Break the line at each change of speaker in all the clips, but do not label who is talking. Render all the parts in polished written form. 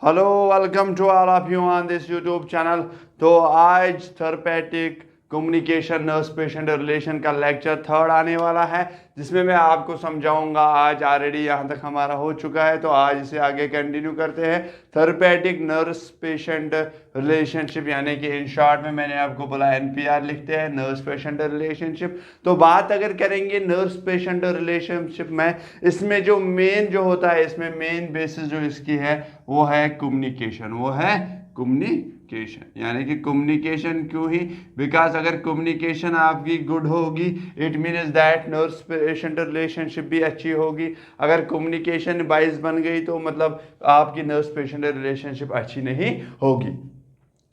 Hello, welcome to all of you on this YouTube channel. तो आज therapeutic communication nurse patient relation का lecture third आने वाला है, जिसमें मैं आपको समझाऊंगा। आज ऑलरेडी यहाँ तक हमारा हो चुका है, तो आज इसे आगे कंटिन्यू करते हैं। थेरेपेटिक नर्स पेशेंट रिलेशनशिप, यानी कि इन शॉर्ट में मैंने आपको बोला NPR लिखते हैं, नर्स पेशेंट रिलेशनशिप। तो बात अगर करेंगे नर्स पेशेंट रिलेशनशिप में, इसमें जो मेन जो होता है, इसमें मेन बेसिस जो इसकी है वो है कम्युनिकेशन। वो है कम्युनिकेशन, यानी कि कम्युनिकेशन क्यों ही, बिकॉज अगर कम्युनिकेशन आपकी गुड होगी, it means that nurse patient relationship भी अच्छी होगी। अगर कम्युनिकेशन बाइस बन गई तो मतलब आपकी नर्स पेशेंट रिलेशनशिप अच्छी नहीं होगी।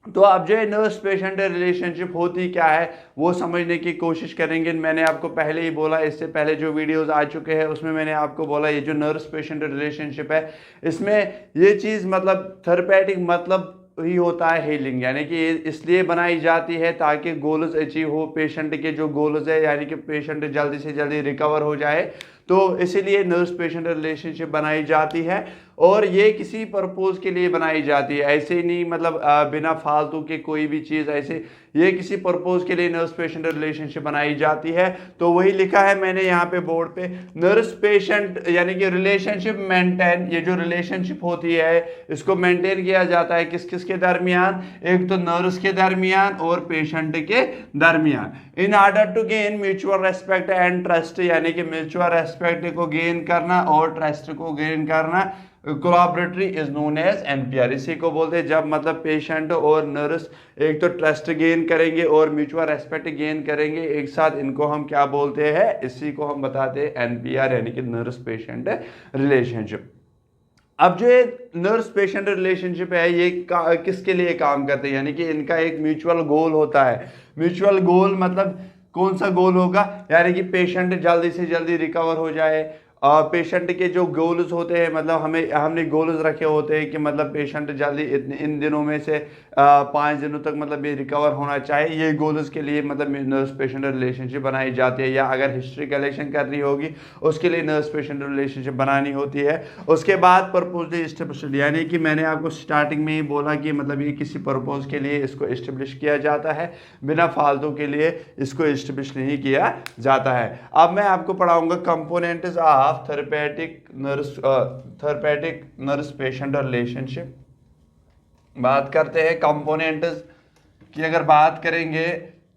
तो अब जो है नर्स पेशेंट रिलेशनशिप होती क्या है वो समझने की कोशिश करेंगे। मैंने आपको पहले ही बोला, इससे पहले जो वीडियोस आ चुके हैं उसमें मैंने आपको बोला, ये जो नर्स पेशेंट रिलेशनशिप है, इसमें ये चीज़ मतलब थेरेपेटिक मतलब ही होता है हीलिंग, यानी कि ये इसलिए बनाई जाती है ताकि गोल्स अचीव हो, पेशेंट के जो गोल्स है, यानी कि पेशेंट जल्दी से जल्दी रिकवर हो जाए। तो इसीलिए नर्स पेशेंट रिलेशनशिप बनाई जाती है, और ये किसी पर्पज़ के लिए बनाई जाती है, ऐसे ही नहीं मतलब बिना फालतू के कोई भी चीज़ ऐसे, ये किसी पर्पज़ के लिए नर्स पेशेंट रिलेशनशिप बनाई जाती है। तो वही लिखा है मैंने यहाँ पे बोर्ड पे, नर्स पेशेंट यानी कि रिलेशनशिप मेंटेन, ये जो रिलेशनशिप होती है इसको मेंटेन किया जाता है किस किस के दरमियान, एक तो नर्स के दरमियान और पेशेंट के दरमियान, in order to gain mutual respect and trust, यानी कि म्यूचुअल रेस्पेक्ट को गेन करना और ट्रस्ट को गेन करना। Collaboratory is known as NPR, इसी को बोलते हैं जब मतलब पेशेंट और नर्स एक तो ट्रस्ट गेन करेंगे और म्यूचुअल रेस्पेक्ट गेन करेंगे एक साथ, इनको हम क्या बोलते हैं, इसी को हम बताते हैं NPR, यानी कि नर्स पेशेंट रिलेशनशिप। अब जो ये नर्स पेशेंट रिलेशनशिप है ये किसके लिए काम करते हैं, यानी कि इनका एक म्यूचुअल गोल होता है। म्यूचुअल गोल मतलब कौन सा गोल होगा, यानी कि पेशेंट जल्दी से जल्दी रिकवर हो जाए। पेशेंट के जो गोल्स होते हैं, मतलब हमने गोल्स रखे होते हैं कि मतलब पेशेंट जल्दी इन दिनों में से 5 दिनों तक मतलब ये रिकवर होना चाहिए। ये गोल्स के लिए मतलब नर्स पेशेंट रिलेशनशिप बनाई जाती है, या अगर हिस्ट्री कलेक्शन करनी होगी उसके लिए नर्स पेशेंट रिलेशनशिप बनानी होती है। उसके बाद पर्पजली इस्टेब्लिश्ड, यानी कि मैंने आपको स्टार्टिंग में ही बोला कि मतलब ये किसी पर्पज के लिए इसको इस्टेब्लिश किया जाता है, बिना फालतू के लिए इसको इस्टेब्लिश नहीं किया जाता है। अब मैं आपको पढ़ाऊंगा components of therapeutic nurse patient relationship. बात करते हैं कंपोनेंट्स की। अगर बात करेंगे,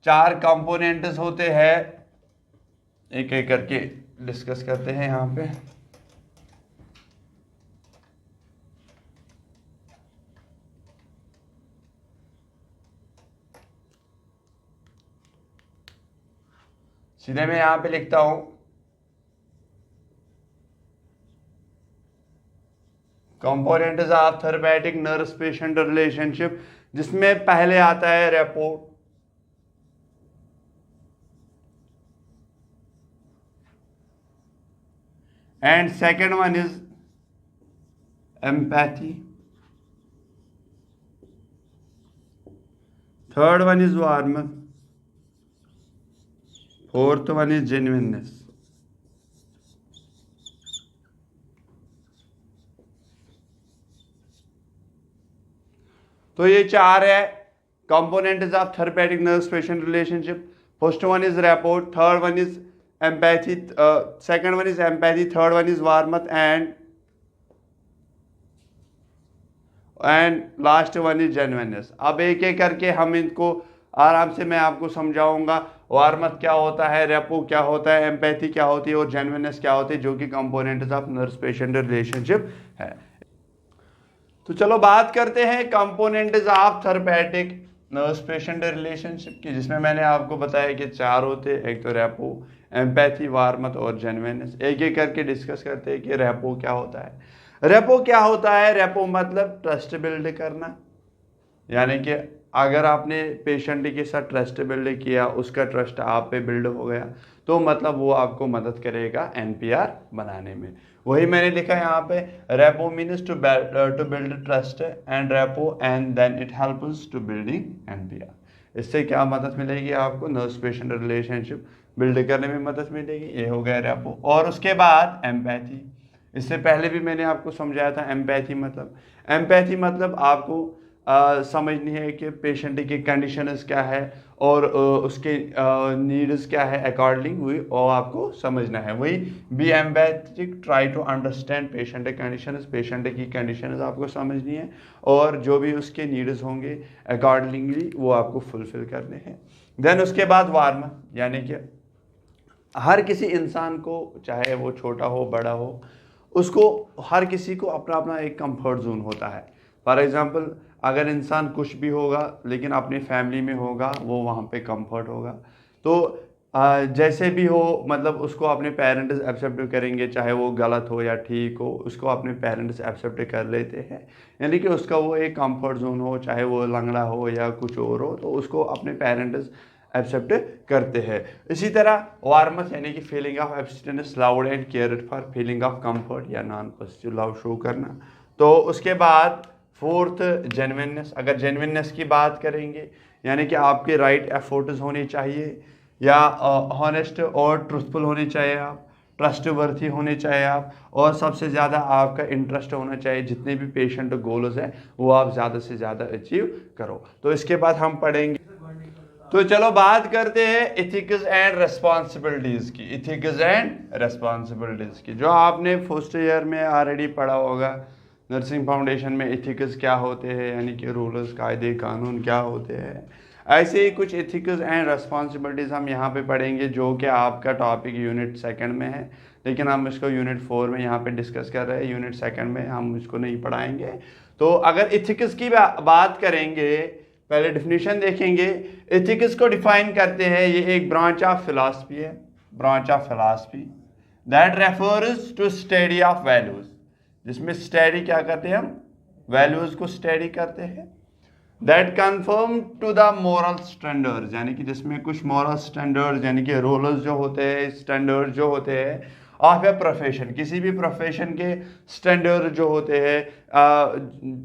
4 कंपोनेंट्स होते हैं, एक एक करके डिस्कस करते हैं यहाँ पे। सीधे मैं यहाँ पे लिखता हूं, components of therapeutic nurse patient relationship, जिसमें पहले आता है repo, and second one is empathy, third one is warmth, fourth one is genuineness. तो ये 4 है components of therapeutic nurse patient relationship. First one is rapport, third one is empathy, second one is empathy, third one is warmth, and last one is genuineness. अब एक एक करके हम इनको आराम से मैं आपको समझाऊंगा। वार्मथ क्या होता है, रेपो क्या होता है, एम्पैथी क्या होती है और जेन्युइननेस क्या होती है, जो कि components of nurse patient relationship है। तो चलो बात करते हैं components of therapeutic nurse patient relationship की, जिसमें मैंने आपको बताया कि 4 होते हैं, एक तो रेपो, एम्पैथी, वार्मथ और जेन्युइननेस। एक एक करके डिस्कस करते हैं कि रेपो क्या होता है। रेपो क्या होता है, रेपो मतलब ट्रस्ट बिल्ड करना, यानी कि अगर आपने पेशेंट के साथ ट्रस्ट बिल्ड किया, उसका ट्रस्ट आप पे बिल्ड हो गया, तो मतलब वो आपको मदद करेगा NPR बनाने में। वही मैंने लिखा यहाँ पे, rapport means to build trust and rapport and then it helps to building NPR। इससे क्या मदद मिलेगी आपको, नर्स पेशेंट रिलेशनशिप बिल्ड करने में मदद मिलेगी। ये हो गया रेपो। और उसके बाद एम्पैथी, इससे पहले भी मैंने आपको समझाया था एम्पैथी मतलब आपको समझनी है कि पेशेंट की कंडीशंस क्या है और उसके नीड्स क्या है, अकॉर्डिंग वही और आपको समझना है। वही be empathic, try to understand patient conditions, patient की कंडीशंस आपको समझनी है और जो भी उसके नीड्स होंगे अकॉर्डिंगली वो आपको फुलफिल करने हैं। देन उसके बाद वार्म अप, यानी कि हर किसी इंसान को, चाहे वो छोटा हो बड़ा हो, उसको हर किसी को अपना अपना एक कंफर्ट जोन होता है। फॉर एग्जांपल अगर इंसान कुछ भी होगा लेकिन अपनी फैमिली में होगा, वो वहाँ पे कंफर्ट होगा। तो जैसे भी हो मतलब उसको अपने पेरेंट्स एक्सेप्ट करेंगे, चाहे वो गलत हो या ठीक हो, उसको अपने पेरेंट्स एक्सेप्ट कर लेते हैं। यानी कि उसका वो एक कंफर्ट जोन हो, चाहे वो लंगड़ा हो या कुछ और हो, तो उसको अपने पेरेंट्स एक्सेप्ट करते हैं। इसी तरह वार्मथ यानी कि feeling of abstinence, loud and cared for, feeling of comfort या नॉन पॉजिटिव लव शो करना। तो उसके बाद फोर्थ जेन्युइननेस। अगर जेन्युइननेस की बात करेंगे यानी कि आपके राइट एफर्ट्स होने चाहिए या हॉनेस्ट और ट्रूथफुल होने चाहिए, आप ट्रस्टवर्थी होने चाहिए आप, और सबसे ज़्यादा आपका इंटरेस्ट होना चाहिए जितने भी पेशेंट गोल्स हैं वो आप ज़्यादा से ज़्यादा अचीव करो। तो इसके बाद हम पढ़ेंगे, तो चलो बात करते हैं इथिक्स एंड रेस्पॉन्सिबिलिटीज़ की। इथिक्स एंड रेस्पॉन्सिबिलिटीज़ की जो आपने फर्स्ट ईयर में ऑलरेडी पढ़ा होगा। नर्सिंग फाउंडेशन में इथिक्स क्या होते हैं, यानी कि रूल्स, कायदे, कानून क्या होते हैं। ऐसे ही कुछ इथिक्स एंड रेस्पॉन्सिबिलिटीज़ हम यहाँ पे पढ़ेंगे जो कि आपका टॉपिक यूनिट 2 में है, लेकिन हम इसको यूनिट 4 में यहाँ पे डिस्कस कर रहे हैं। यूनिट 2 में हम इसको नहीं पढ़ाएंगे। तो अगर इथिक्स की बात करेंगे, पहले डिफिनीशन देखेंगे। एथिक्स को डिफाइन करते हैं, ये एक ब्रांच ऑफ फिलॉसफी है, branch of philosophy that refers to study of values, जिसमें स्टडी क्या करते हैं हम, वैल्यूज को स्टडी करते हैं। That conform to the moral standards, यानी कि जिसमें कुछ मॉरल स्टैंडर्ड्स यानी कि रूल्स जो होते हैं, स्टैंडर्ड जो होते हैं ऑफ ए प्रोफेशन, किसी भी प्रोफेशन के स्टैंडर्ड जो होते हैं,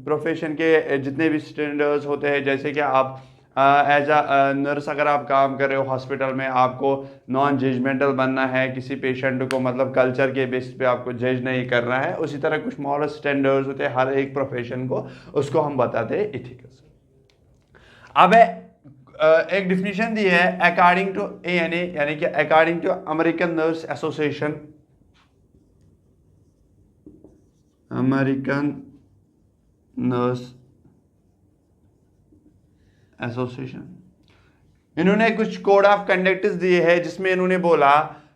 प्रोफेशन के जितने भी स्टैंडर्ड्स होते हैं, जैसे कि आप एज अ नर्स अगर आप काम कर रहे हो हॉस्पिटल में, आपको नॉन जजमेंटल बनना है, किसी पेशेंट को मतलब कल्चर के बेसिस पे आपको जज नहीं करना है। उसी तरह कुछ मॉरल स्टैंडर्ड्स होते हैं हर एक प्रोफेशन को, उसको हम बताते हैं इथिक्स। अब एक डिफिनीशन दी है अकॉर्डिंग टू ANA, यानी कि according to American nurse association, American nurse association. इन्होंने कुछ कोड ऑफ कंडक्ट दिए हैं जिसमें इन्होंने बोला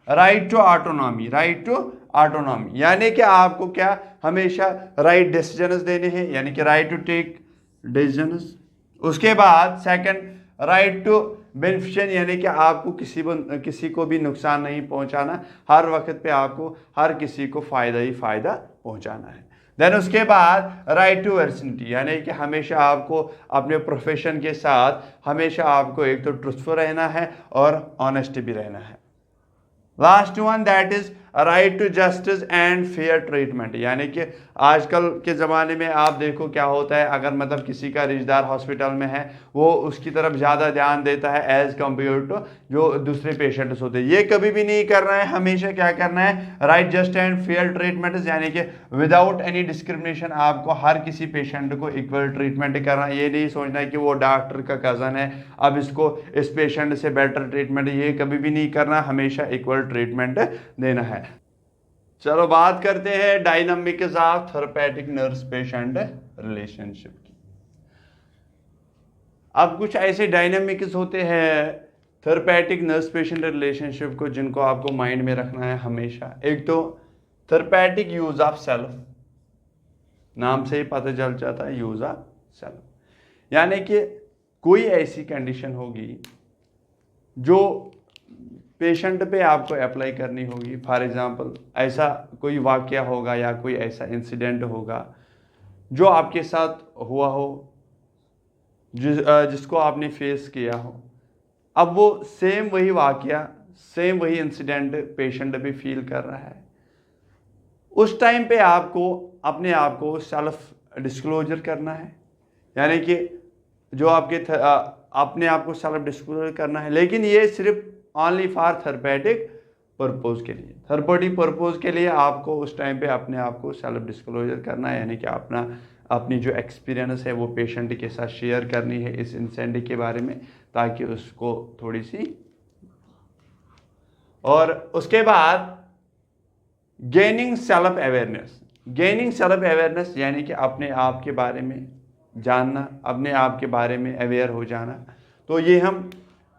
right to autonomy, right to autonomy, यानी कि आपको क्या हमेशा राइट डिसीजंस देने हैं, यानी कि राइट टू टेक डिसीजंस। उसके बाद सेकंड राइट टू बेनिफिशियन, यानी कि आपको किसी को भी नुकसान नहीं पहुंचाना, हर वक्त पे आपको हर किसी को फायदा ही फायदा पहुंचाना है। देन उसके बाद राइट टू वर्सिनिटी, यानी कि हमेशा आपको अपने प्रोफेशन के साथ हमेशा आपको एक तो ट्रूथफुल रहना है और ऑनेस्ट भी रहना है। Last one that is right to justice and fair treatment, यानी कि आजकल के ज़माने में आप देखो क्या होता है, अगर मतलब किसी का रिश्तेदार हॉस्पिटल में है, वो उसकी तरफ ज़्यादा ध्यान देता है एज कम्पेयर टू जो दूसरे पेशेंट्स होते हैं। ये कभी भी नहीं करना है, हमेशा क्या करना है, right just and fair treatment, यानी कि विदाउट एनी डिस्क्रिमिनेशन आपको हर किसी पेशेंट को इक्वल ट्रीटमेंट करना है। ये नहीं सोचना है कि वो डॉक्टर का कज़न है, अब इसको इस पेशेंट से बेटर ट्रीटमेंट, ये कभी भी नहीं करना, हमेशा इक्वल ट्रीटमेंट देना है। चलो बात करते हैं dynamics of therapeutic nurse patient relationship की। अब कुछ ऐसे डायनामिक्स होते हैं थेरेपेटिक नर्स पेशेंट रिलेशनशिप को जिनको आपको माइंड में रखना है हमेशा। एक तो थेरेपेटिक यूज ऑफ सेल्फ, नाम से ही पता चल जाता है यूज ऑफ सेल्फ, यानी कि कोई ऐसी कंडीशन होगी जो पेशेंट पे आपको अप्लाई करनी होगी। फॉर एग्जांपल ऐसा कोई वाकया होगा या कोई ऐसा इंसिडेंट होगा जो आपके साथ हुआ हो, जिसको आपने फेस किया हो। अब वो सेम वही वाकया, सेम वही इंसिडेंट पेशेंट भी फील कर रहा है। उस टाइम पे आपको अपने आप को सेल्फ डिस्क्लोजर करना है, यानी कि जो आपके अपने आप को सेल्फ डिस्क्लोजर करना है, लेकिन ये सिर्फ ओनली फॉर थेरेपेटिक पर्पज़ के लिए। थर्ड पार्टी पर्पज़ के लिए आपको उस टाइम पे अपने आप को सेल्फ डिस्क्लोजर करना है, यानी कि अपनी जो एक्सपीरियंस है वो पेशेंट के साथ शेयर करनी है इस इंसेंडी के बारे में, ताकि उसको थोड़ी सी। और उसके बाद gaining self awareness. Gaining self awareness यानी कि अपने आप के बारे में जानना, अपने आप के बारे में अवेयर हो जाना। तो ये हम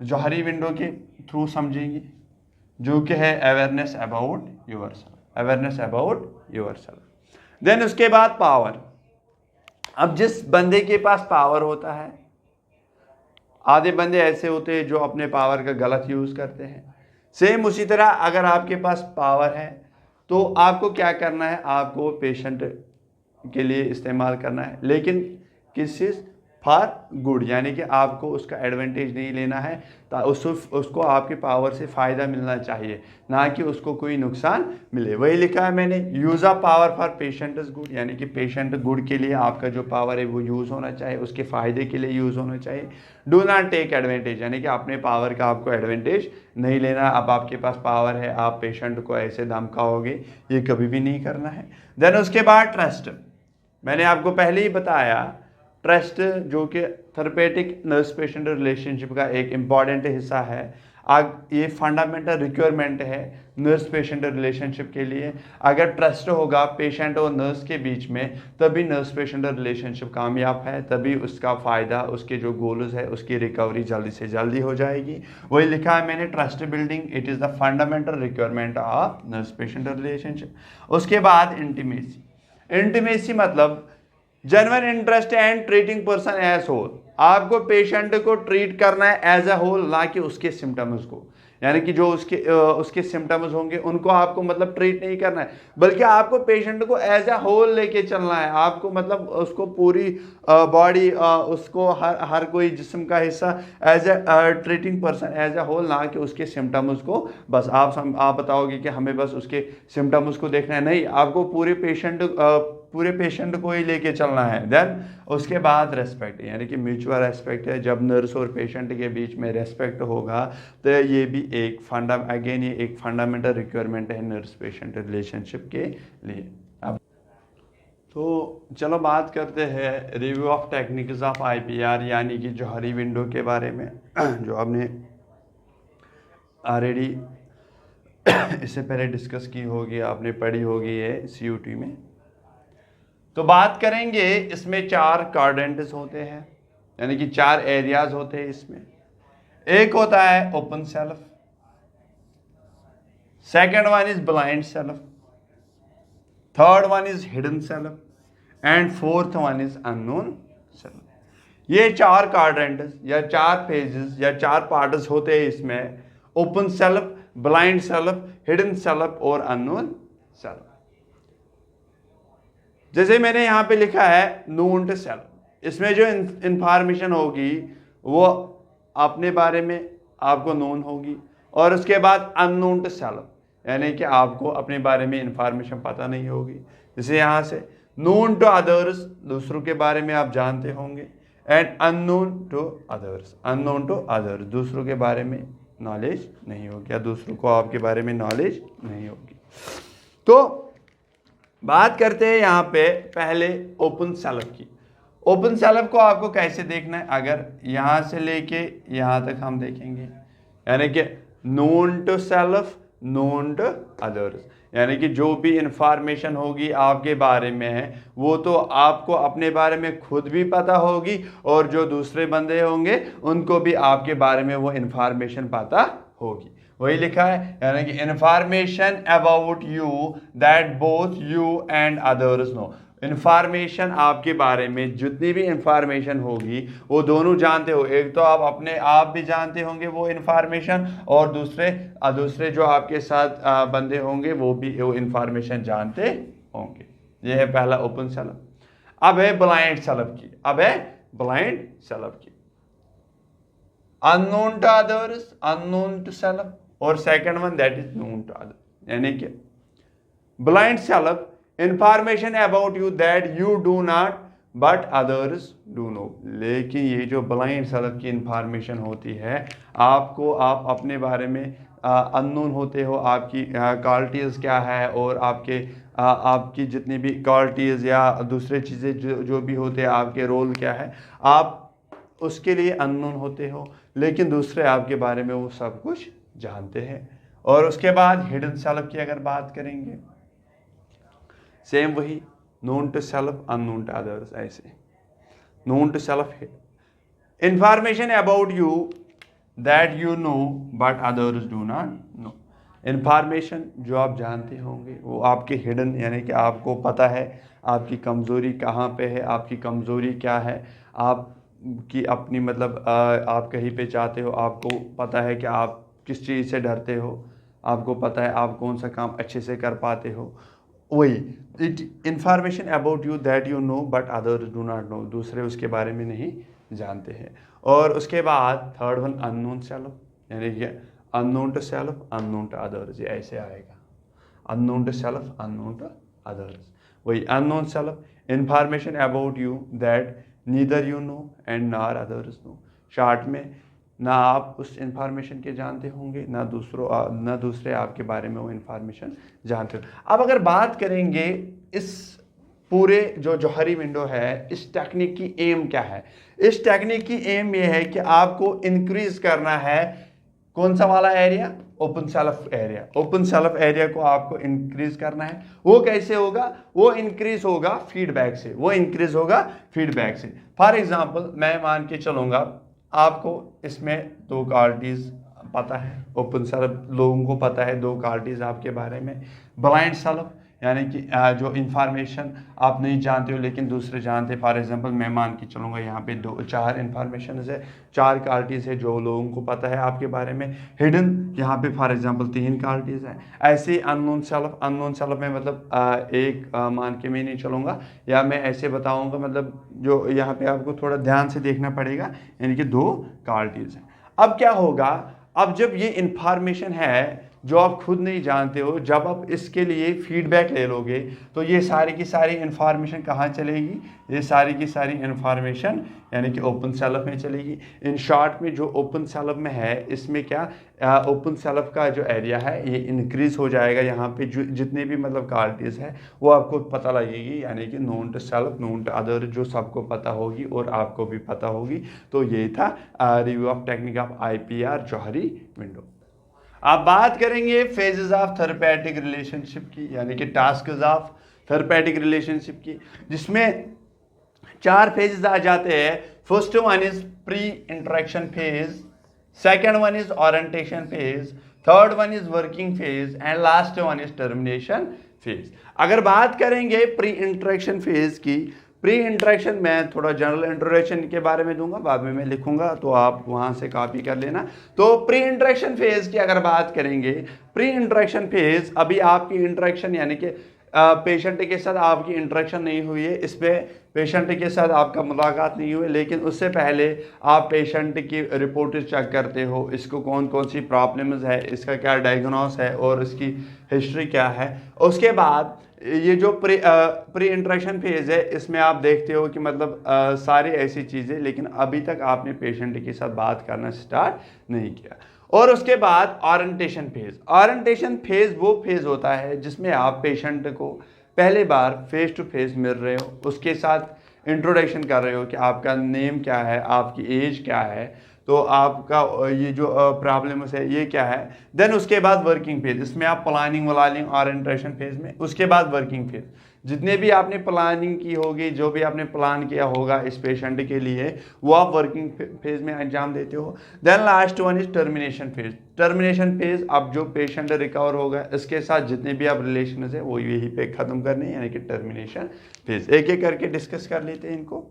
जौहरी विंडो के थ्रू समझेंगे, जो कि है awareness about yourself, awareness about yourself. Then उसके बाद पावर। अब जिस बंदे के पास पावर होता है, आधे बंदे ऐसे होते हैं जो अपने पावर का गलत यूज़ करते हैं। सेम उसी तरह अगर आपके पास पावर है तो आपको क्या करना है, आपको पेशेंट के लिए इस्तेमाल करना है, लेकिन किस चीज़, फॉर गुड, यानी कि आपको उसका एडवांटेज नहीं लेना है। उसको आपके पावर से फ़ायदा मिलना चाहिए, ना कि उसको कोई नुकसान मिले। वही लिखा है मैंने, use of power for patient is good, यानी कि पेशेंट गुड के लिए आपका जो पावर है वो यूज़ होना चाहिए, उसके फ़ायदे के लिए यूज़ होना चाहिए। डू नॉट टेक एडवांटेज, यानी कि अपने पावर का आपको एडवांटेज नहीं लेना। अब आपके पास पावर है, आप पेशेंट को ऐसे धमकाओगे, ये कभी भी नहीं करना है। देन उसके बाद ट्रस्ट। मैंने आपको पहले ही बताया, ट्रस्ट जो कि थेरेपेटिक नर्स पेशेंट रिलेशनशिप का एक इम्पॉर्टेंट हिस्सा है। ये फंडामेंटल रिक्वायरमेंट है नर्स पेशेंट रिलेशनशिप के लिए। अगर ट्रस्ट होगा पेशेंट और नर्स के बीच में, तभी नर्स पेशेंट रिलेशनशिप कामयाब है, तभी उसका फ़ायदा, उसके जो गोल्स है उसकी रिकवरी जल्दी से जल्दी हो जाएगी। वही लिखा है मैंने, trust building it is the fundamental requirement of nurse patient relationship. उसके बाद इंटीमेसी। इंटीमेसी मतलब genuine interest and treating person as whole. आपको पेशेंट को ट्रीट करना है एज अ होल, ना कि उसके सिम्टम्स को, यानी कि जो उसके सिम्टम्स होंगे उनको आपको मतलब ट्रीट नहीं करना है, बल्कि आपको पेशेंट को एज अ होल लेके चलना है। आपको मतलब उसको पूरी बॉडी, उसको हर कोई जिस्म का हिस्सा as a treating person as a whole, ना कि उसके सिम्टम्स को बस आप बताओगे कि हमें बस उसके सिम्टम्स को देखना है, नहीं, आपको पूरे पेशेंट को ही लेके चलना है। देन उसके बाद रेस्पेक्ट, यानी कि म्यूचुअल रेस्पेक्ट है। जब नर्स और पेशेंट के बीच में रेस्पेक्ट होगा तो ये भी एक ये एक फंडामेंटल रिक्वायरमेंट है नर्स पेशेंट रिलेशनशिप के लिए। अब तो चलो बात करते हैं review of techniques of IPR, यानी कि जौहरी विंडो के बारे में, जो आपने ऑलरेडी इससे पहले डिस्कस की होगी, आपने पढ़ी होगी ये CUT में। तो बात करेंगे, इसमें 4 क्वाड्रेंट्स होते हैं, यानी कि 4 एरियाज होते हैं इसमें। एक होता है open self, second one is blind self, third one is hidden self and fourth one is unknown self. ये 4 क्वाड्रेंट्स या 4 फेजेस या 4 पार्ट्स होते हैं इसमें, open self, blind self, hidden self और अननोन सेल्फ। जैसे मैंने यहाँ पे लिखा है नोन सेल्फ, इसमें जो इंफॉर्मेशन होगी वो अपने बारे में आपको नोन होगी, और उसके बाद अननोन टू सेल्फ, यानी कि आपको अपने बारे में इंफॉर्मेशन पता नहीं होगी। जैसे यहाँ से नोन टू अदर्स, दूसरों के बारे में आप जानते होंगे, and unknown to others, unknown to others, दूसरों के बारे में नॉलेज नहीं होगी, या दूसरों को आपके बारे में नॉलेज नहीं होगी। तो बात करते हैं यहाँ पे पहले ओपन सेल्फ की। ओपन सेल्फ को आपको कैसे देखना है, अगर यहाँ से लेके यहाँ तक हम देखेंगे, यानी कि known to self, known to others, यानी कि जो भी इंफॉर्मेशन होगी आपके बारे में है वो तो आपको अपने बारे में खुद भी पता होगी, और जो दूसरे बंदे होंगे उनको भी आपके बारे में वो इंफॉर्मेशन पता होगी। वही लिखा है, यानी कि information about you that both you and others know. Information आपके बारे में जितनी भी इंफॉर्मेशन होगी वो दोनों जानते हो, एक तो आप अपने आप भी जानते होंगे वो इंफॉर्मेशन, और दूसरे जो आपके साथ बंदे होंगे वो भी वो इंफॉर्मेशन जानते होंगे। ये है पहला ओपन सेल्फ। अब है ब्लाइंड सेल्फ की, अब है ब्लाइंड सेल्फ की, unknown to others, unknown to self, और second one that is known to other. यानी कि blind self, information about you that you do not but others do know. लेकिन ये जो ब्लाइंड सेल्फ की इंफॉर्मेशन होती है, आप अपने बारे में अननोन होते हो, आपकी क्वालिटीज़ क्या है और आपकी जितनी भी क्वालिटीज़ या दूसरे चीज़ें जो भी होते हैं, आपके रोल क्या है, आप उसके लिए अननोन होते हो, लेकिन दूसरे आपके बारे में वो सब कुछ जानते हैं। और उसके बाद हिडन सेल्फ की अगर बात करेंगे, सेम वही, known to self unknown to others, ऐसे known to self information about you that you know but others do not know. Information जो आप जानते होंगे वो आपके हिडन, यानी कि आपको पता है आपकी कमज़ोरी कहाँ पे है, आपकी कमज़ोरी क्या है, आपकी अपनी मतलब आप कहीं पे जाते हो, आपको पता है कि आप किस चीज़ से डरते हो, आपको पता है आप कौन सा काम अच्छे से कर पाते हो, वही it information about you that you know but others do not no, दूसरे उसके बारे में नहीं जानते हैं। और उसके बाद थर्ड वन अननोन सेल्फ, यानी कि unknown to self unknown to others, ये ऐसे आएगा, unknown to self unknown to others. वही unknown self information about you that neither you know and nor others know. Short में, ना आप उस इंफॉर्मेशन के जानते होंगे, ना दूसरे आपके बारे में वो इंफॉर्मेशन जानते हो। अब अगर बात करेंगे इस पूरे जो जौहरी विंडो है, इस टेक्निक की एम क्या है? इस टेक्निक की एम ये है कि आपको इंक्रीज करना है कौन सा वाला area, open self area. Open self area को आपको इंक्रीज करना है। वो कैसे होगा? वो इंक्रीज होगा फीडबैक से, वो इंक्रीज होगा फीडबैक से। फॉर एग्जांपल मैं मान के चलूंगा, आपको इसमें दो क्वालिटीज पता है, ओपन सेल्फ लोगों को पता है दो क्वालिटीज आपके बारे में। ब्लाइंड सेल्फ, यानी कि जो इंफॉर्मेशन आप नहीं जानते हो लेकिन दूसरे जानते हैं। फॉर एग्जांपल मैं मान के चलूँगा यहाँ पे चार इंफॉर्मेशन है, चार क्वालिटीज़ है जो लोगों को पता है आपके बारे में। हिडन यहाँ पे फॉर एग्जांपल 3 क्वालिटीज़ हैं। ऐसे ही अननोन सेल्फ में मतलब एक मान के मैं नहीं चलूँगा, या मैं ऐसे बताऊँगा, मतलब जो यहाँ पे आपको थोड़ा ध्यान से देखना पड़ेगा, यानी कि 2 क्वालिटीज़ हैं। अब क्या होगा, अब जब ये इंफॉर्मेशन है जो आप खुद नहीं जानते हो, जब आप इसके लिए फीडबैक ले लोगे तो ये सारी की सारी इंफॉर्मेशन कहाँ चलेगी? ये सारी की सारी इंफॉर्मेशन यानी कि ओपन सेल्फ में चलेगी। इन शॉर्ट में जो ओपन सेल्फ में है, इसमें क्या ओपन सेल्फ का जो एरिया है ये इंक्रीज हो जाएगा। यहाँ पे जो जितने भी मतलब क्वालिटीज़ है वो आपको पता लगेगी, यानी कि known to self known to other जो सबको पता होगी और आपको भी पता होगी। तो ये था review of technique of IPR Johari window. आप बात करेंगे फेजेस ऑफ थेरेपेटिक रिलेशनशिप की, यानी कि टास्क्स ऑफ थेरेपेटिक रिलेशनशिप की, जिसमें 4 फेजेस आ जाते हैं। First one is pre interaction phase, second one is orientation phase, third one is working phase and last one is termination phase. अगर बात करेंगे प्री इंटरेक्शन फेज की, प्री इंटरेक्शन में थोड़ा जनरल इंट्रोडक्शन के बारे में दूंगा, बाद में मैं लिखूंगा तो आप वहां से कॉपी कर लेना। तो प्री इंटरेक्शन फेज की अगर बात करेंगे, प्री इंटरेक्शन फेज अभी आपकी इंटरेक्शन यानी कि पेशेंट के साथ आपकी इंटरेक्शन नहीं हुई है, इस पे पेशेंट के साथ आपका मुलाकात नहीं हुई, लेकिन उससे पहले आप पेशेंट की रिपोर्ट चेक करते हो, इसको कौन कौन सी प्रॉब्लम्स है, इसका क्या डायग्नोस है और इसकी हिस्ट्री क्या है। उसके बाद ये जो प्री इंटरेक्शन फेज है, इसमें आप देखते हो कि मतलब सारी ऐसी चीज़ें, लेकिन अभी तक आपने पेशेंट के साथ बात करना स्टार्ट नहीं किया। और उसके बाद ओरिएंटेशन फेज। ओरिएंटेशन फेज वो फेज होता है जिसमें आप पेशेंट को पहले बार फेस टू फेस मिल रहे हो, उसके साथ इंट्रोडक्शन कर रहे हो कि आपका नेम क्या है, आपकी एज क्या है, तो आपका ये जो प्रॉब्लम्स है ये क्या है। देन उसके बाद वर्किंग फेज, इसमें आप प्लानिंग वलानिंग ओरिएंटेशन फेज में, उसके बाद वर्किंग फेज, जितने भी आपने प्लानिंग की होगी, जो भी आपने प्लान किया होगा इस पेशेंट के लिए, वो आप वर्किंग फेज में अंजाम देते हो। Then last one is termination phase. Termination phase, अब जो पेशेंट रिकवर होगा इसके साथ जितने भी आप रिलेशन है वो यहीं पे खत्म करने, यानी कि टर्मिनेशन फेज। एक एक करके डिस्कस कर लेते हैं इनको।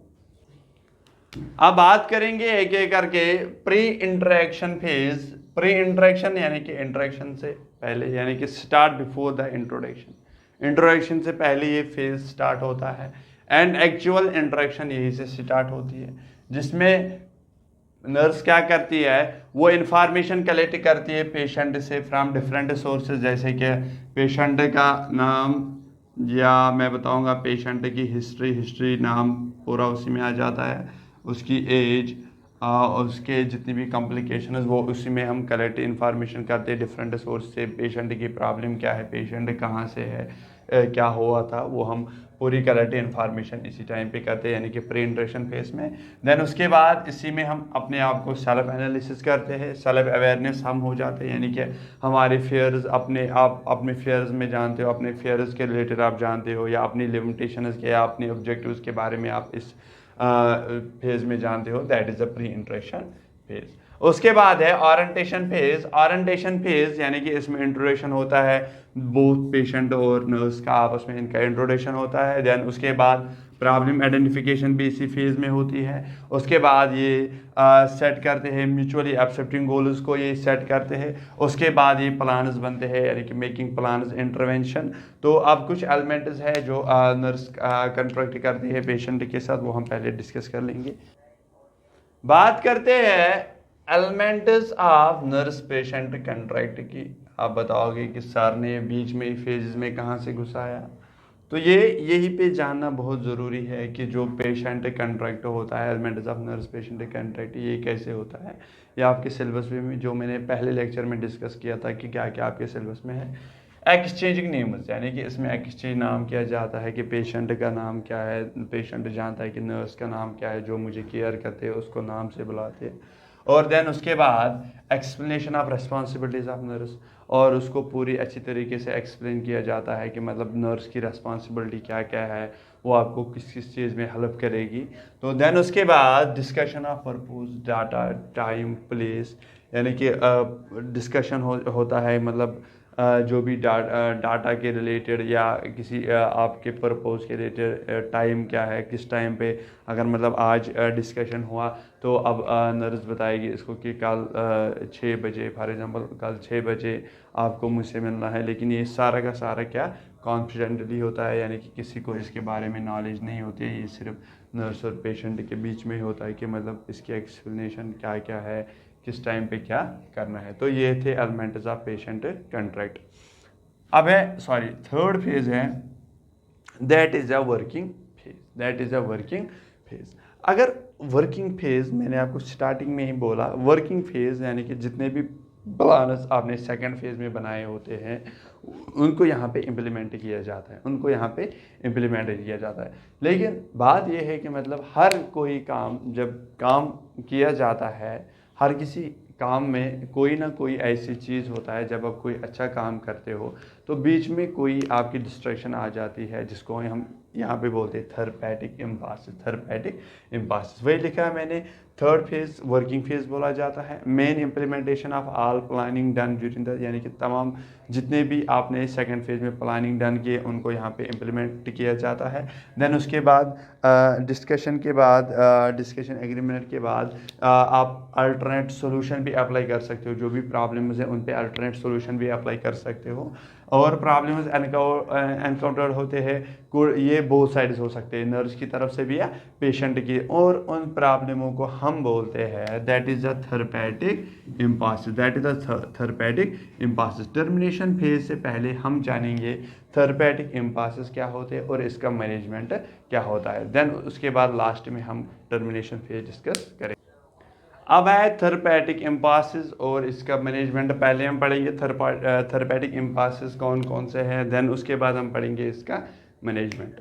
अब बात करेंगे एक एक करके pre interaction phase. Pre interaction यानी कि इंटरेक्शन से पहले, यानी कि start before the introduction. Introduction से पहले ये फेज स्टार्ट होता है एंड एक्चुअल इंटरेक्शन यही से स्टार्ट होती है, जिसमें नर्स क्या करती है, वो इंफॉर्मेशन कलेक्ट करती है पेशेंट से फ्रॉम डिफरेंट सोर्सेज, जैसे कि पेशेंट का नाम, या मैं बताऊंगा पेशेंट की हिस्ट्री नाम पूरा उसी में आ जाता है, उसकी एज, उसके जितनी भी कॉम्प्लिकेशन है वो उसी में हम कलेक्ट इन्फॉर्मेशन करते हैं डिफरेंट सोर्स से। पेशेंट की प्रॉब्लम क्या है, पेशेंट कहाँ से है, क्या हुआ था, वो हम पूरी कलेक्ट इन्फॉर्मेशन इसी टाइम पे करते हैं, यानी कि प्री इंट्रेक्शन फेज में। देन उसके बाद इसी में हम अपने आप को सेल्फ एनालिसिस करते हैं, सेल्फ अवेयरनेस हम हो जाते हैं, यानी कि हमारे फेयर्स आप अपने फेयर्स में जानते हो, अपने फेयर्स के रिलेटेड आप जानते हो, या अपनी लिमिटेशंस के या अपने ऑब्जेक्टिव्स के बारे में आप इस फेज में जानते हो। That is a pre interaction phase. उसके बाद है ओरिएंटेशन फेज। ओरिएंटेशन फेज यानी कि इसमें इंट्रोडक्शन होता है, बोथ पेशेंट और नर्स का आपस में इनका इंट्रोडक्शन होता है। देन उसके बाद प्रॉब्लम आइडेंटिफिकेशन भी इसी फेज में होती है। उसके बाद ये सेट करते हैं म्यूचुअली एक्सेप्टिंग गोल्स को, ये सेट करते हैं। उसके बाद ये प्लान्स बनते हैं, यानी कि मेकिंग प्लान्स इंटरवेंशन। तो अब कुछ एलिमेंट्स है जो नर्स कंट्रैक्ट करती है पेशेंट के साथ, वो हम पहले डिस्कस कर लेंगे। बात करते हैं elements of nurse patient contract की। आप बताओगे कि सर ने बीच में फेजेस में कहाँ से घुसाया, तो ये यहीं पे जानना बहुत ज़रूरी है कि जो पेशेंट कंट्रैक्ट होता है, elements of nurse patient contract, ये कैसे होता है। ये आपके सिलेबस में जो मैंने पहले लेक्चर में डिस्कस किया था कि क्या क्या आपके सिलेबस में है। एक्सचेंजिंग नेम्स, यानी कि इसमें एक्सचेंज नाम किया जाता है कि पेशेंट का नाम क्या है, पेशेंट जानता है कि नर्स का नाम क्या है, जो मुझे केयर करते हैं उसको नाम से बुलाते हैं। और देन उसके बाद explanation of responsibilities of nurse, और उसको पूरी अच्छी तरीके से एक्सप्लेन किया जाता है कि मतलब नर्स की रिस्पॉन्सिबिलिटी क्या क्या है, वो आपको किस किस चीज़ में हेल्प करेगी। तो देन उसके बाद discussion of purpose, data, time, place, यानी कि डिस्कशन होता है, मतलब जो भी डाटा के रिलेटेड या किसी आपके पर्पस के रिलेटेड टाइम क्या है, किस टाइम पे अगर मतलब आज डिस्कशन हुआ तो अब नर्स बताएगी इसको कि कल 6 बजे, फॉर एग्जांपल कल 6 बजे आपको मुझसे मिलना है। लेकिन ये सारा का सारा क्या कॉन्फिडेंटली होता है, यानी कि किसी को इसके बारे में नॉलेज नहीं होती है, ये सिर्फ नर्स और पेशेंट के बीच में होता है कि मतलब इसकी एक्सप्लेनेशन क्या क्या है, किस टाइम पे क्या करना है। तो ये the elements of patient contract. अब है थर्ड फेज है, that is a working phase. That is a working phase. अगर वर्किंग फेज मैंने आपको स्टार्टिंग में ही बोला, वर्किंग फेज यानी कि जितने भी प्लान्स आपने सेकंड फेज में बनाए होते हैं उनको यहाँ पे इम्प्लीमेंट किया जाता है, उनको यहाँ पे इम्प्लीमेंट किया जाता है। लेकिन बात यह है कि मतलब हर कोई काम जब काम किया जाता है, हर किसी काम में कोई ना कोई ऐसी चीज़ होता है, जब आप कोई अच्छा काम करते हो तो बीच में कोई आपकी डिस्ट्रैक्शन आ जाती है, जिसको हम यहाँ पे बोलते हैं थेरेपेटिक इम्पासेस। थेरेपेटिक इम्पासेस वही लिखा है मैंने। थर्ड फेज वर्किंग फेज बोला जाता है। Main implementation of all planning done during the, यानी कि तमाम जितने भी आपने सेकंड फेज में प्लानिंग डन किए उनको यहाँ पे इम्प्लीमेंट किया जाता है। देन उसके बाद डिस्कशन के बाद, डिस्कशन एग्रीमेंट के बाद आप अल्टरनेट सोल्यूशन भी अप्लाई कर सकते हो। जो भी प्रॉब्लम्स हैं उन पे अल्टरनेट सोल्यूशन भी अप्लाई कर सकते हो। और प्रॉब्लम्स एनकाउंटर होते हैं, ये बोथ साइड्स हो सकते हैं, नर्स की तरफ से भी या पेशेंट की, और उन प्रॉब्लमों को हम बोलते हैं that is a therapeutic impasses. That is a therapeutic impasses. Termination phase से पहले हम जानेंगे थेरेपेटिक इम्पासेस क्या होते हैं और इसका मैनेजमेंट क्या होता है। देन उसके बाद लास्ट में हम टर्मिनेशन फेज डिस्कस करेंगे। अब है थेरेपेटिक इम्पासेस और इसका मैनेजमेंट। पहले हम पढ़ेंगे थेरेपेटिक इम्पासेस कौन कौन से हैं, देन उसके बाद हम पढ़ेंगे इसका मैनेजमेंट।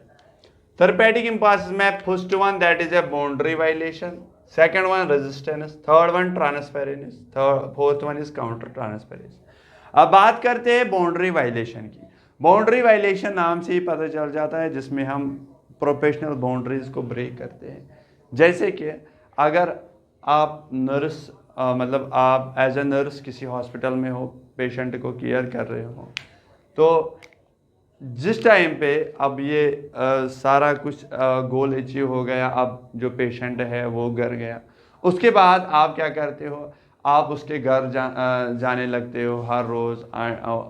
थेरेपेटिक इम्पासेस में first one that is a boundary violation, second one resistance, third one transference, fourth one is counter transference. अब बात करते हैं बाउंड्री वायलेशन की। बाउंड्री वायलेशन नाम से ही पता चल जाता है, जिसमें हम प्रोफेशनल बाउंड्रीज को ब्रेक करते हैं। जैसे कि अगर आप नर्स मतलब आप एज ए नर्स किसी हॉस्पिटल में हो, पेशेंट को केयर कर रहे हो, तो जिस टाइम पे अब ये सारा कुछ गोल अचीव हो गया, अब जो पेशेंट है वो घर गया, उसके बाद आप क्या करते हो, आप उसके घर जाने लगते हो, हर रोज़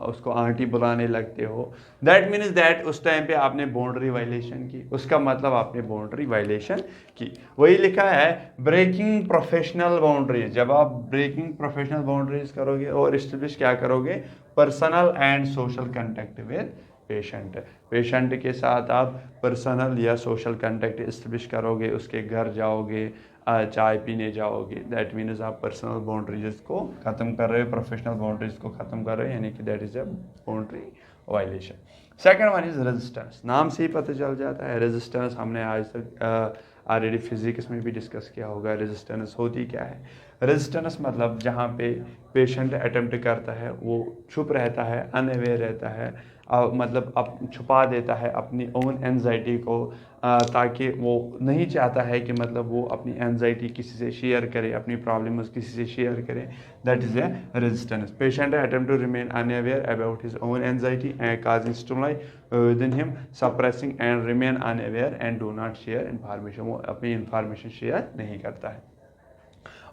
उसको आंटी बुलाने लगते हो। दैट मीन्स दैट उस टाइम पे आपने बाउंड्री वायलेशन की, उसका मतलब आपने बाउंड्री वायलेशन की। वही लिखा है ब्रेकिंग प्रोफेशनल बाउंड्रीज। जब आप ब्रेकिंग प्रोफेशनल बाउंड्रीज करोगे और इस्टेब्लिश क्या करोगे, personal and social contact with patient है। पेशेंट के साथ आप पर्सनल या सोशल कांटेक्ट इस्टेब्लिश करोगे, उसके घर जाओगे, चाय पीने जाओगे, दैट मीन्स आप पर्सनल बाउंड्रीज को ख़त्म कर रहे हो, प्रोफेशनल बाउंड्रीज को ख़त्म कर रहे हो, यानी कि that is a boundary violation. Second one is resistance. नाम से ही पता चल जाता है रेजिस्टेंस, हमने आज तक ऑलरेडी फिजिक्स में भी डिस्कस किया होगा। रेजिस्टेंस होती क्या है? रेजिस्टेंस मतलब जहाँ पे पेशेंट अटेम्प्ट करता है वो चुप रहता है, अनअवेयर रहता है, मतलब छुपा देता है अपनी ओन एंजाइटी को, ताकि वो नहीं चाहता है कि मतलब वो अपनी एंजाइटी किसी से शेयर करे, अपनी प्रॉब्लम्स किसी से शेयर करे, that is a resistance. Patient attempt to remain unaware about his own anxiety and causing stimuli within him, suppressing and remain unaware and do not share information. वो अपनी information share नहीं करता है।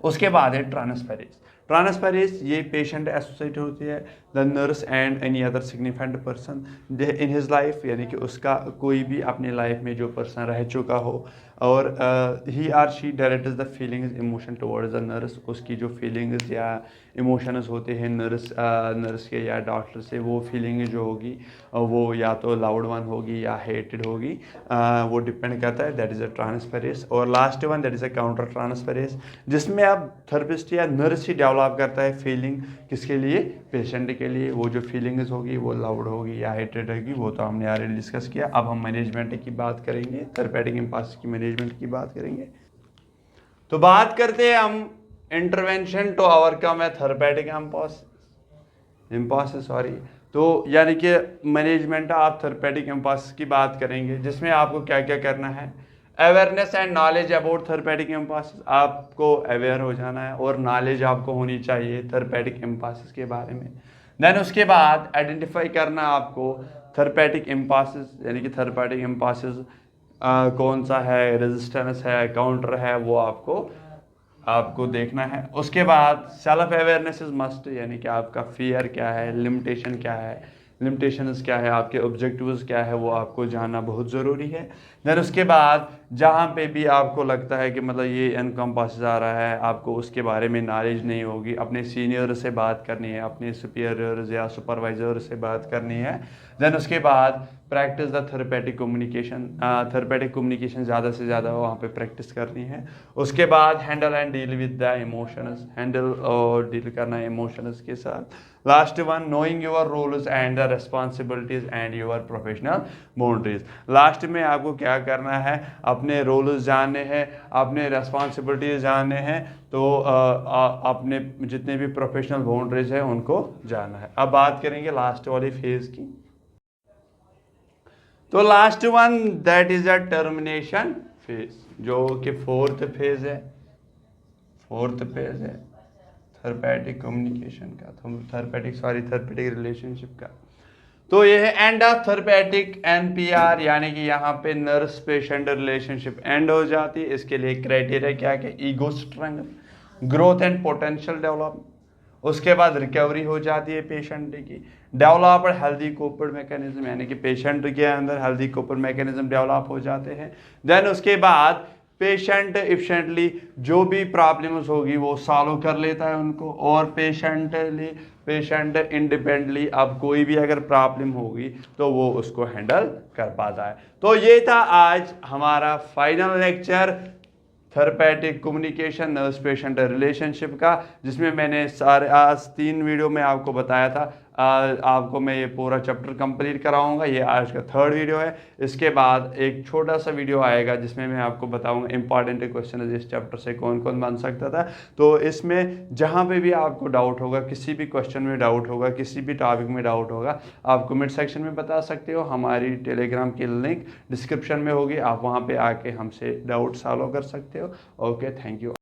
उसके बाद है ट्रांसफेरेंस। ट्रांसफेरेंस ये patient associate होती है the nurse and any other significant person in his life, यानी कि उसका कोई भी अपनी लाइफ में जो पर्सन रह चुका हो और he or she directs the feelings emotion towards the nurse. उसकी जो फीलिंग्स या इमोशंस होते हैं नर्स के या डॉक्टर से, वो फीलिंग जो होगी वो या तो लाउड वन होगी या हेटेड होगी, वो डिपेंड करता है, दैट इज़ अ ट्रांसफेरेंस। और last one that is a counter transference, जिसमें अब थेरेपिस्ट या नर्स ही डेवलप करता है फीलिंग, किसके लिए? पेशेंट के लिए। वो जो फीलिंग्स होगी वो लाउड होगी या हेटेड होगी, वो तो हमने ऑलरेडी डिस्कस किया। अब हम मैनेजमेंट की बात करेंगे, थेरेपेटिक इम्पल्स की मैनेजमेंट की बात करेंगे। तो बात करते हैं हम intervention to overcome a therapeutic impulse, तो यानी कि मैनेजमेंट ऑफ थेरेपेटिक इम्पल्स की बात करेंगे, जिसमें आपको क्या क्या करना है। Awareness and knowledge about therapeutic impulse, आपको अवेयर हो जाना है और नॉलेज आपको होनी चाहिए थेरेपेटिक इम्पल्स के बारे में। देन उसके बाद आइडेंटिफाई करना आपको थेरेपेटिक इम्पल्स, यानी कि थेरेपेटिक इम्पल्स कौन सा है, रेजिस्टेंस है, काउंटर है, वो आपको देखना है। उसके बाद सेल्फ अवेयरनेस इज मस्ट, यानी कि आपका फियर क्या है, लिमिटेशन क्या है, लिमिटेशंस क्या है, आपके ऑब्जेक्टिव्स क्या है, वो आपको जानना बहुत ज़रूरी है। देन उसके बाद जहाँ पे भी आपको लगता है कि मतलब ये एनकम्पास आ रहा है, आपको उसके बारे में नॉलेज नहीं होगी, अपने सीनियर से बात करनी है, अपने सुपीरियर्स या सुपरवाइजर से बात करनी है। देन उसके बाद प्रैक्टिस द थेरेपेटिक कम्युनिकेशन ज़्यादा से ज़्यादा वहाँ पे प्रैक्टिस करनी है। उसके बाद handle and deal with the emotions, handle और डील करना है इमोशंस के साथ। Last one knowing your roles and the responsibilities and your professional boundaries. लास्ट में आपको क्या करना है, अपने रोल्स जानने हैं, अपने रिस्पॉन्सिबिलिटीज जानने हैं, तो अपने जितने भी प्रोफेशनल बाउंड्रीज हैं उनको जानना है। अब बात करेंगे लास्ट वाली फेज की। तो last one that is a termination phase, जो कि फोर्थ फेज है थेरेपेटिक कम्युनिकेशन का, थेरेपेटिक रिलेशनशिप का। तो ये है एंड ऑफ थेरेपेटिक NPR, यानी कि यहाँ पे नर्स पेशेंट रिलेशनशिप एंड हो जाती है। इसके लिए क्राइटेरिया क्या क्या? Ego strength, growth and potential development. उसके बाद रिकवरी हो जाती है पेशेंट की, डेवलप्ड हेल्दी कोपर्ड मैकेनिज्म, यानी कि पेशेंट के अंदर हेल्दी कोपर्ड मैकेनिज्म डेवलप हो जाते हैं। देन उसके बाद पेशेंट एफिशिएंटली जो भी प्रॉब्लम्स होगी वो सॉल्व कर लेता है उनको, और पेशेंट इंडिपेंडेंटली अब कोई भी अगर प्रॉब्लम होगी तो वो उसको हैंडल कर पाता है। तो ये था आज हमारा final lecture therapeutic communication nurse patient relationship का, जिसमें मैंने आज 3 वीडियो में आपको बताया था। आपको मैं ये पूरा चैप्टर कंप्लीट कराऊंगा, ये आज का 3rd वीडियो है। इसके बाद एक छोटा सा वीडियो आएगा जिसमें मैं आपको बताऊंगा इंपॉर्टेंट क्वेश्चन इस चैप्टर से कौन कौन बन सकता था। तो इसमें जहाँ पे भी आपको डाउट होगा, किसी भी क्वेश्चन में डाउट होगा, किसी भी टॉपिक में डाउट होगा, आप कमेंट सेक्शन में बता सकते हो। हमारी टेलीग्राम की लिंक डिस्क्रिप्शन में होगी, आप वहाँ पर आके हमसे डाउट सॉल्व कर सकते हो। Okay, thank you.